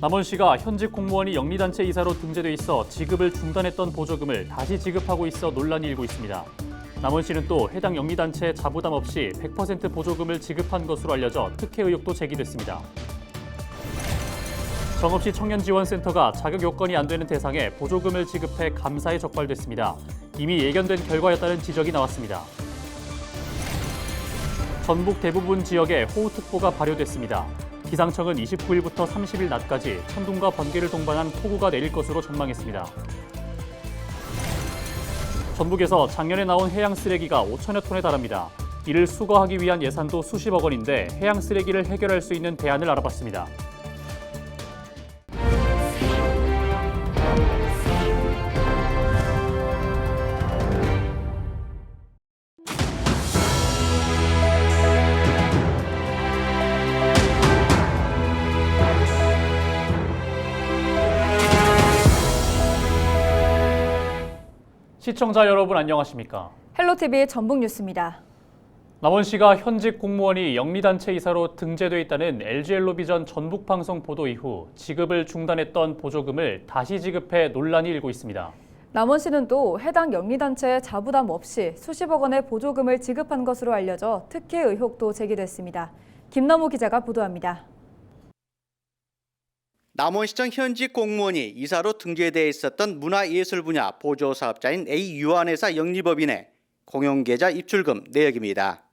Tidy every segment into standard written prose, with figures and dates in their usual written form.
남원시가 현직 공무원이 영리단체 이사로 등재돼 있어 지급을 중단했던 보조금을 다시 지급하고 있어 논란이 일고 있습니다. 남원시는 또 해당 영리단체에 자부담 없이 100% 보조금을 지급한 것으로 알려져 특혜 의혹도 제기됐습니다. 정읍시 청년지원센터가 자격 요건이 안 되는 대상에 보조금을 지급해 감사에 적발됐습니다. 이미 예견된 결과였다는 지적이 나왔습니다. 전북 대부분 지역에 호우특보가 발효됐습니다. 기상청은 29일부터 30일 낮까지 천둥과 번개를 동반한 폭우가 내릴 것으로 전망했습니다. 전북에서 작년에 나온 해양 쓰레기가 5천여 톤에 달합니다. 이를 수거하기 위한 예산도 수십억 원인데 해양 쓰레기를 해결할 수 있는 대안을 알아봤습니다. 시청자 여러분 안녕하십니까? 헬로티비 전북뉴스입니다. 남원시가 현직 공무원이 영리단체 이사로 등재돼 있다는 LG엘로비전 전북방송 보도 이후 지급을 중단했던 보조금을 다시 지급해 논란이 일고 있습니다. 남원시는 또 해당 영리단체에 자부담 없이 수십억 원의 보조금을 지급한 것으로 알려져 특혜 의혹도 제기됐습니다. 김남우 기자가 보도합니다. 남원시청 현직 공무원이 이사로 등재되어 있었던 문화예술 분야 보조사업자인 A유한회사 영리법인의 공용계좌 입출금 내역입니다.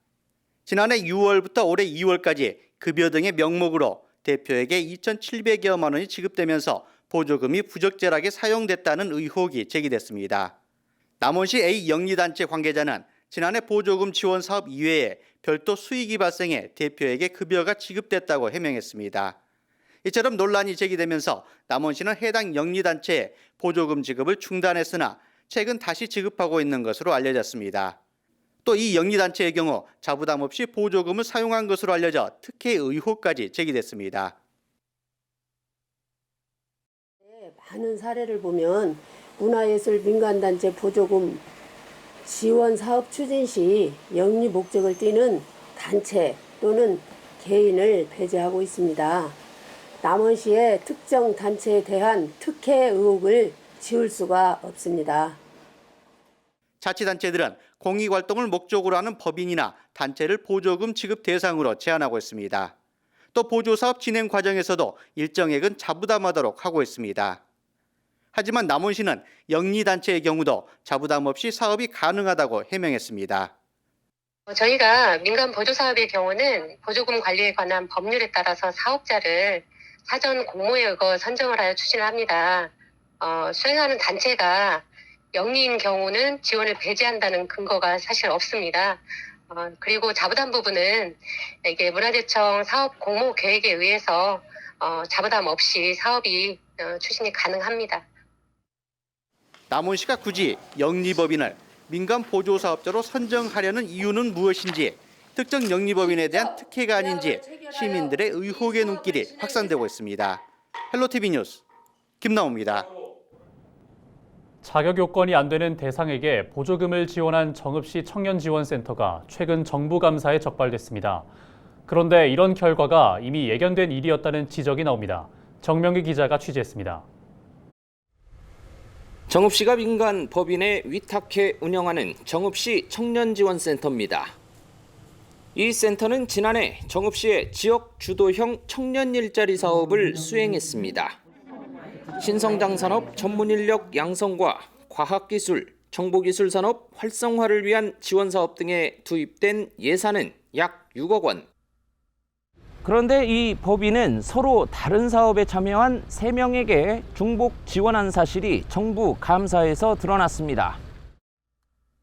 지난해 6월부터 올해 2월까지 급여 등의 명목으로 대표에게 2,700여만 원이 지급되면서 보조금이 부적절하게 사용됐다는 의혹이 제기됐습니다. 남원시 A 영리단체 관계자는 지난해 보조금 지원 사업 이외에 별도 수익이 발생해 대표에게 급여가 지급됐다고 해명했습니다. 이처럼 논란이 제기되면서 남원시는 해당 영리단체에 보조금 지급을 중단했으나 최근 다시 지급하고 있는 것으로 알려졌습니다. 또 이 영리단체의 경우 자부담 없이 보조금을 사용한 것으로 알려져 특혜 의혹까지 제기됐습니다. 많은 사례를 보면 문화예술 민간단체 보조금 지원 사업 추진 시 영리 목적을 띠는 단체 또는 개인을 배제하고 있습니다. 남원시의 특정 단체에 대한 특혜 의혹을 지울 수가 없습니다. 자치단체들은 공익활동을 목적으로 하는 법인이나 단체를 보조금 지급 대상으로 제한하고 있습니다. 또 보조사업 진행 과정에서도 일정액은 자부담하도록 하고 있습니다. 하지만 남원시는 영리단체의 경우도 자부담 없이 사업이 가능하다고 해명했습니다. 저희가 민간 보조사업의 경우는 보조금 관리에 관한 법률에 따라서 사업자를 사전 공모에 의거 선정을 하여 추진을 합니다. 수행하는 단체가 영리인 경우는 지원을 배제한다는 근거가 사실 없습니다. 그리고 자부담 부분은 이게 문화재청 사업 공모 계획에 의해서 자부담 없이 사업이 추진이 가능합니다. 남원시가 굳이 영리법인을 민간 보조사업자로 선정하려는 이유는 무엇인지, 특정 영리법인에 대한 특혜가 아닌지 시민들의 의혹의 눈길이 확산되고 있습니다. 헬로티비 뉴스 김나우입니다. 자격 요건이 안 되는 대상에게 보조금을 지원한 정읍시 청년지원센터가 최근 정부 감사에 적발됐습니다. 그런데 이런 결과가 이미 예견된 일이었다는 지적이 나옵니다. 정명기 기자가 취재했습니다. 정읍시가 민간 법인에 위탁해 운영하는 정읍시 청년지원센터입니다. 이 센터는 지난해 정읍시의 지역 주도형 청년 일자리 사업을 수행했습니다. 신성장 산업 전문 인력 양성과 과학기술, 정보기술 산업 활성화를 위한 지원 사업 등에 투입된 예산은 약 6억 원. 그런데 이 법인은 서로 다른 사업에 참여한 3명에게 중복 지원한 사실이 정부 감사에서 드러났습니다.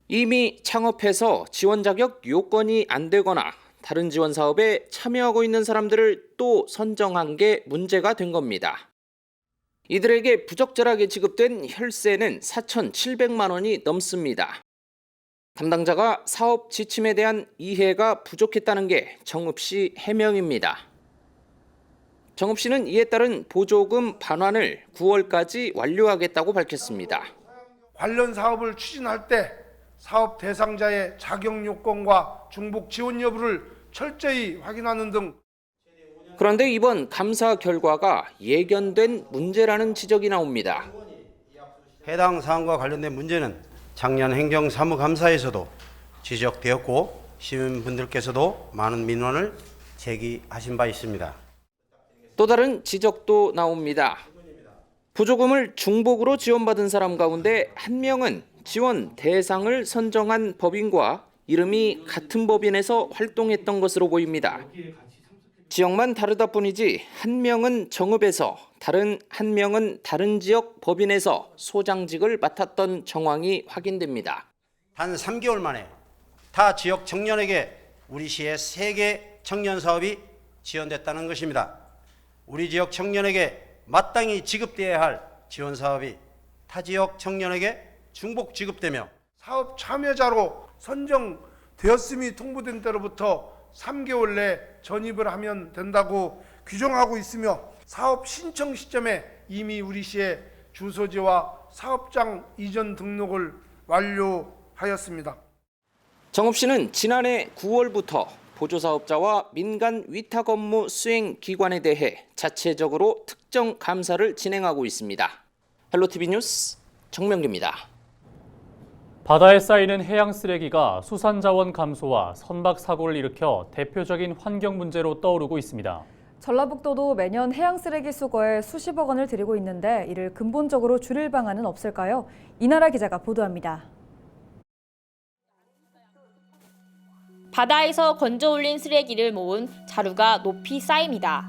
이미 창업해서 지원 자격 요건이 안 되거나 다른 지원 사업에 참여하고 있는 사람들을 또 선정한 게 문제가 된 겁니다. 이들에게 부적절하게 지급된 혈세는 4,700만 원이 넘습니다. 담당자가 사업 지침에 대한 이해가 부족했다는 게 정읍시 해명입니다. 정읍시는 이에 따른 보조금 반환을 9월까지 완료하겠다고 밝혔습니다. 관련 사업을 추진할 때 사업 대상자의 자격 요건과 중복 지원 여부를 철저히 확인하는 등 그런데 이번 감사 결과가 예견된 문제라는 지적이 나옵니다. 해당 사안과 관련된 문제는 작년 행정사무감사에서도 지적되었고 시민분들께서도 많은 민원을 제기하신 바 있습니다. 또 다른 지적도 나옵니다. 보조금을 중복으로 지원받은 사람 가운데 한 명은 지원 대상을 선정한 법인과 이름이 같은 법인에서 활동했던 것으로 보입니다. 지역만 다르다 뿐이지 한 명은 정읍에서 다른 한 명은 다른 지역 법인에서 소장직을 맡았던 정황이 확인됩니다. 단 3개월 만에 타 지역 청년에게 우리 시의 3개 청년 사업이 지원됐다는 것입니다. 우리 지역 청년에게 마땅히 지급돼야 할 지원 사업이 타 지역 청년에게 중복 지급되며 사업 참여자로 선정되었음이 통보된 때로부터 3개월 내 전입을 하면 된다고 규정하고 있으며 사업 신청 시점에 이미 우리 시의 주소지와 사업장 이전 등록을 완료하였습니다. 정읍시는 지난해 9월부터 보조사업자와 민간 위탁 업무 수행 기관에 대해 자체적으로 특정 감사를 진행하고 있습니다. 헬로티비 뉴스 정명기입니다. 바다에 쌓이는 해양 쓰레기가 수산자원 감소와 선박 사고를 일으켜 대표적인 환경 문제로 떠오르고 있습니다. 전라북도도 매년 해양 쓰레기 수거에 수십억 원을 들이고 있는데 이를 근본적으로 줄일 방안은 없을까요? 이나라 기자가 보도합니다. 바다에서 건져 올린 쓰레기를 모은 자루가 높이 쌓입니다.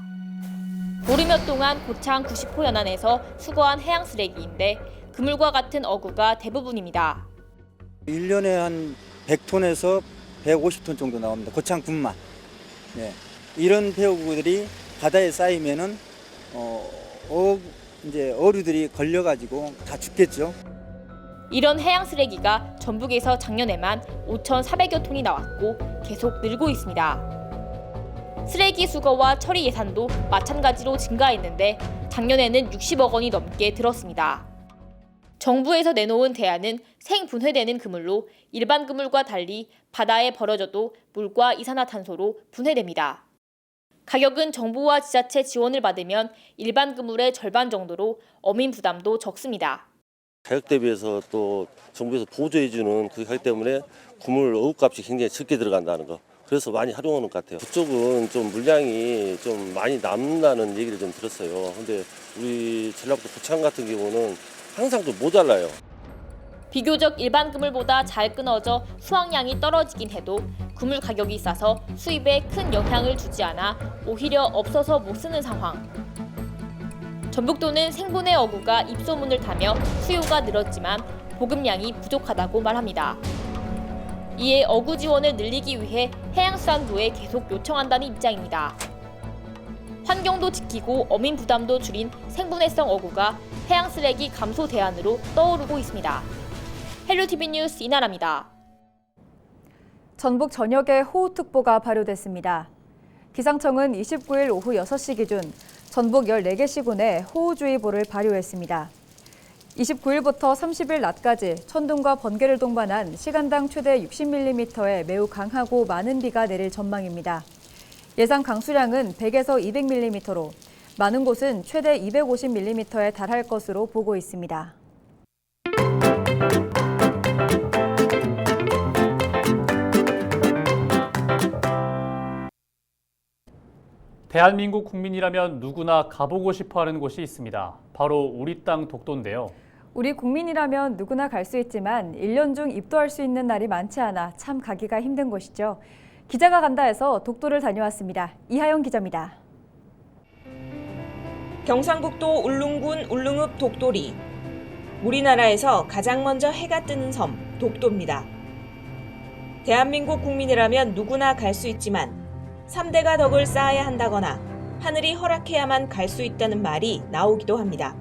보름여 동안 고창 90호 연안에서 수거한 해양 쓰레기인데 그물과 같은 어구가 대부분입니다. 1년에 한 100톤에서 150톤 정도 나옵니다. 고창군만. 네. 이런 폐어구들이 바다에 쌓이면은 이제 어류들이 걸려가지고 다 죽겠죠. 이런 해양 쓰레기가 전북에서 작년에만 5,400여 톤이 나왔고 계속 늘고 있습니다. 쓰레기 수거와 처리 예산도 마찬가지로 증가했는데 작년에는 60억 원이 넘게 들었습니다. 정부에서 내놓은 대안은 생분해되는 그물로 일반 그물과 달리 바다에 버려져도 물과 이산화탄소로 분해됩니다. 가격은 정부와 지자체 지원을 받으면 일반 그물의 절반 정도로 어민 부담도 적습니다. 가격 대비해서 또 정부에서 보조해주는 그 가격 때문에 그물 어업값이 굉장히 적게 들어간다는 거. 그래서 많이 활용하는 것 같아요. 그쪽은 좀 물량이 좀 많이 남는다는 얘기를 좀 들었어요. 근데 우리 전라북도 고창 같은 경우는 항상 좀 모자라요. 비교적 일반 그물보다 잘 끊어져 수확량이 떨어지긴 해도 그물 가격이 싸서 수입에 큰 영향을 주지 않아 오히려 없어서 못 쓰는 상황. 전북도는 생분해 어구가 입소문을 타며 수요가 늘었지만 보급량이 부족하다고 말합니다. 이에 어구 지원을 늘리기 위해 해양수산부에 계속 요청한다는 입장입니다. 환경도 지키고 어민 부담도 줄인 생분해성 어구가 해양 쓰레기 감소 대안으로 떠오르고 있습니다. 헬로티비 뉴스 이나라입니다. 전북 전역에 호우특보가 발효됐습니다. 기상청은 29일 오후 6시 기준 전북 14개 시군에 호우주의보를 발효했습니다. 29일부터 30일 낮까지 천둥과 번개를 동반한 시간당 최대 60mm의 매우 강하고 많은 비가 내릴 전망입니다. 예상 강수량은 100에서 200mm로 많은 곳은 최대 250mm에 달할 것으로 보고 있습니다. 대한민국 국민이라면 누구나 가보고 싶어하는 곳이 있습니다. 바로 우리 땅 독도인데요. 우리 국민이라면 누구나 갈 수 있지만 1년 중 입도할 수 있는 날이 많지 않아 참 가기가 힘든 곳이죠. 기자가 간다 해서 독도를 다녀왔습니다. 이하영 기자입니다. 경상북도 울릉군 울릉읍 독도리. 우리나라에서 가장 먼저 해가 뜨는 섬 독도입니다. 대한민국 국민이라면 누구나 갈 수 있지만 3대가 덕을 쌓아야 한다거나 하늘이 허락해야만 갈 수 있다는 말이 나오기도 합니다.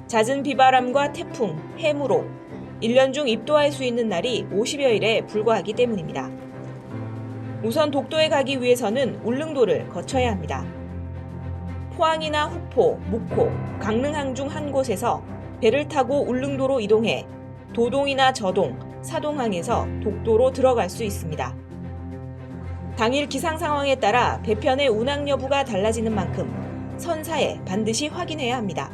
잦은 비바람과 태풍, 해무로 1년 중 입도할 수 있는 날이 50여일에 불과하기 때문입니다. 우선 독도에 가기 위해서는 울릉도를 거쳐야 합니다. 포항이나 후포, 묵호, 강릉항 중 한 곳에서 배를 타고 울릉도로 이동해 도동이나 저동, 사동항에서 독도로 들어갈 수 있습니다. 당일 기상 상황에 따라 배편의 운항 여부가 달라지는 만큼 선사에 반드시 확인해야 합니다.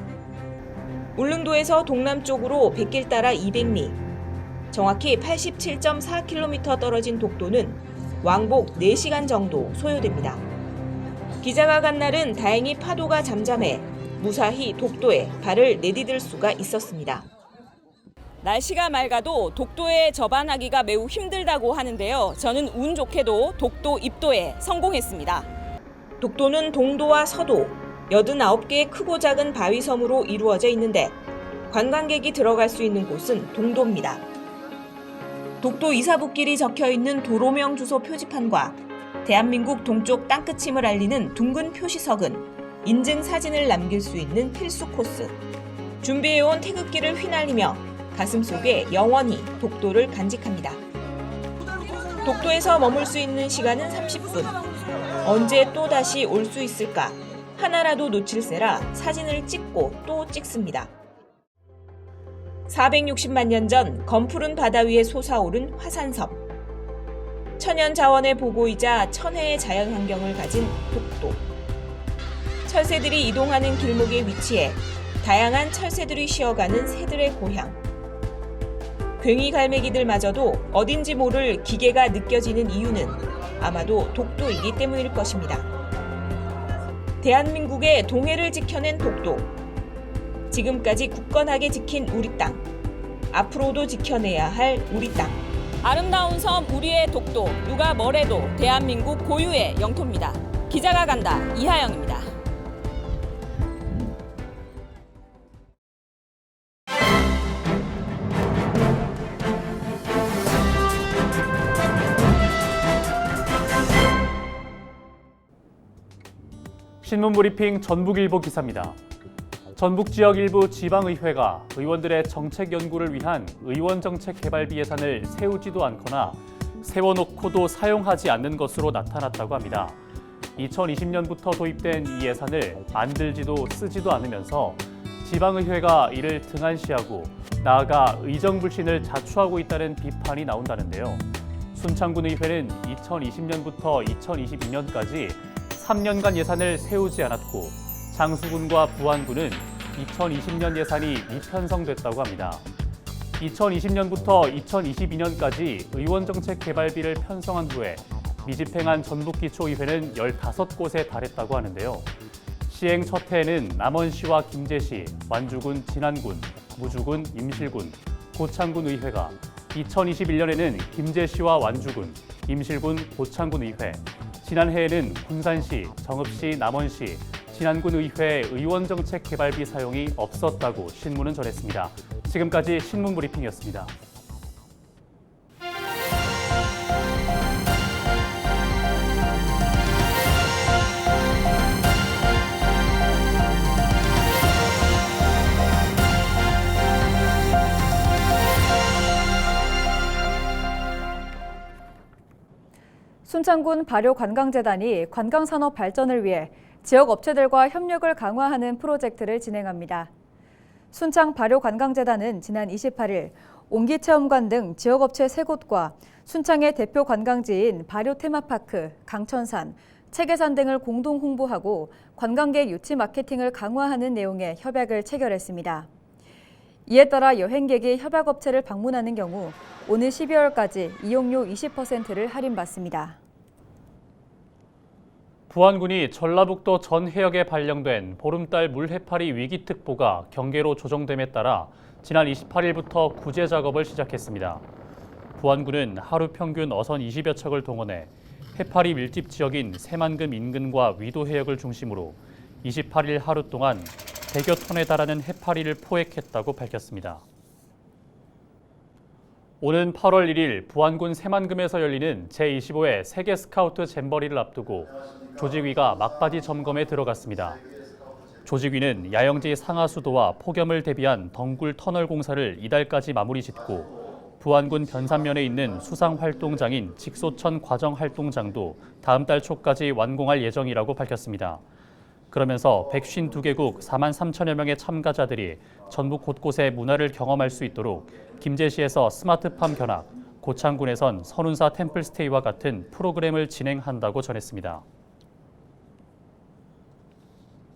울릉도에서 동남쪽으로 백길 따라 200리, 정확히 87.4km 떨어진 독도는 왕복 4시간 정도 소요됩니다. 기자가 간 날은 다행히 파도가 잠잠해 무사히 독도에 발을 내디딜 수가 있었습니다. 날씨가 맑아도 독도에 접안하기가 매우 힘들다고 하는데요. 저는 운 좋게도 독도 입도에 성공했습니다. 독도는 동도와 서도 89개의 크고 작은 바위섬으로 이루어져 있는데 관광객이 들어갈 수 있는 곳은 동도입니다. 독도 이사북길이 적혀있는 도로명 주소 표지판과 대한민국 동쪽 땅끝임을 알리는 둥근 표시석은 인증 사진을 남길 수 있는 필수 코스. 준비해온 태극기를 휘날리며 가슴속에 영원히 독도를 간직합니다. 독도에서 머물 수 있는 시간은 30분. 언제 또다시 올 수 있을까? 하나라도 놓칠세라 사진을 찍고 또 찍습니다. 460만 년 전 검푸른 바다 위에 솟아오른 화산섬. 천연 자원의 보고이자 천혜의 자연 환경을 가진 독도. 철새들이 이동하는 길목에 위치해 다양한 철새들이 쉬어가는 새들의 고향. 괭이 갈매기들마저도 어딘지 모를 기계가 느껴지는 이유는 아마도 독도이기 때문일 것입니다. 대한민국의 동해를 지켜낸 독도. 지금까지 굳건하게 지킨 우리 땅. 앞으로도 지켜내야 할 우리 땅. 아름다운 섬 우리의 독도. 누가 뭐래도 대한민국 고유의 영토입니다. 기자가 간다. 이하영입니다. 신문브리핑 전북일보 기사입니다. 전북 지역 일부 지방의회가 의원들의 정책 연구를 위한 의원정책개발비 예산을 세우지도 않거나 세워놓고도 사용하지 않는 것으로 나타났다고 합니다. 2020년부터 도입된 이 예산을 만들지도 쓰지도 않으면서 지방의회가 이를 등한시하고 나아가 의정불신을 자초하고 있다는 비판이 나온다는데요. 순창군 의회는 2020년부터 2022년까지 3년간 예산을 세우지 않았고 장수군과 부안군은 2020년 예산이 미편성됐다고 합니다. 2020년부터 2022년까지 의원정책 개발비를 편성한 후에 미집행한 전북기초의회는 15곳에 달했다고 하는데요. 시행 첫 해에는 남원시와 김제시, 완주군, 진안군, 무주군, 임실군, 고창군 의회가 2021년에는 김제시와 완주군, 임실군, 고창군 의회, 지난해에는 군산시, 정읍시, 남원시, 진안군 의회 의원정책 개발비 사용이 없었다고 신문은 전했습니다. 지금까지 신문브리핑이었습니다. 순창군 발효관광재단이 관광산업 발전을 위해 지역 업체들과 협력을 강화하는 프로젝트를 진행합니다. 순창 발효관광재단은 지난 28일 옹기체험관 등 지역업체 3곳과 순창의 대표 관광지인 발효테마파크, 강천산, 체계산 등을 공동 홍보하고 관광객 유치 마케팅을 강화하는 내용의 협약을 체결했습니다. 이에 따라 여행객이 협약업체를 방문하는 경우 오늘 12월까지 이용료 20%를 할인받습니다. 부안군이 전라북도 전 해역에 발령된 보름달 물해파리 위기특보가 경계로 조정됨에 따라 지난 28일부터 구제 작업을 시작했습니다. 부안군은 하루 평균 어선 20여 척을 동원해 해파리 밀집 지역인 새만금 인근과 위도 해역을 중심으로 28일 하루 동안 100여 톤에 달하는 해파리를 포획했다고 밝혔습니다. 오는 8월 1일 부안군 새만금에서 열리는 제25회 세계 스카우트 잼버리를 앞두고 조직위가 막바지 점검에 들어갔습니다. 조직위는 야영지 상하수도와 폭염을 대비한 덩굴 터널 공사를 이달까지 마무리 짓고 부안군 변산면에 있는 수상활동장인 직소천 과정활동장도 다음 달 초까지 완공할 예정이라고 밝혔습니다. 그러면서 152개국 4만 3천여 명의 참가자들이 전북 곳곳의 문화를 경험할 수 있도록 김제시에서 스마트팜 견학, 고창군에선 선운사 템플스테이와 같은 프로그램을 진행한다고 전했습니다.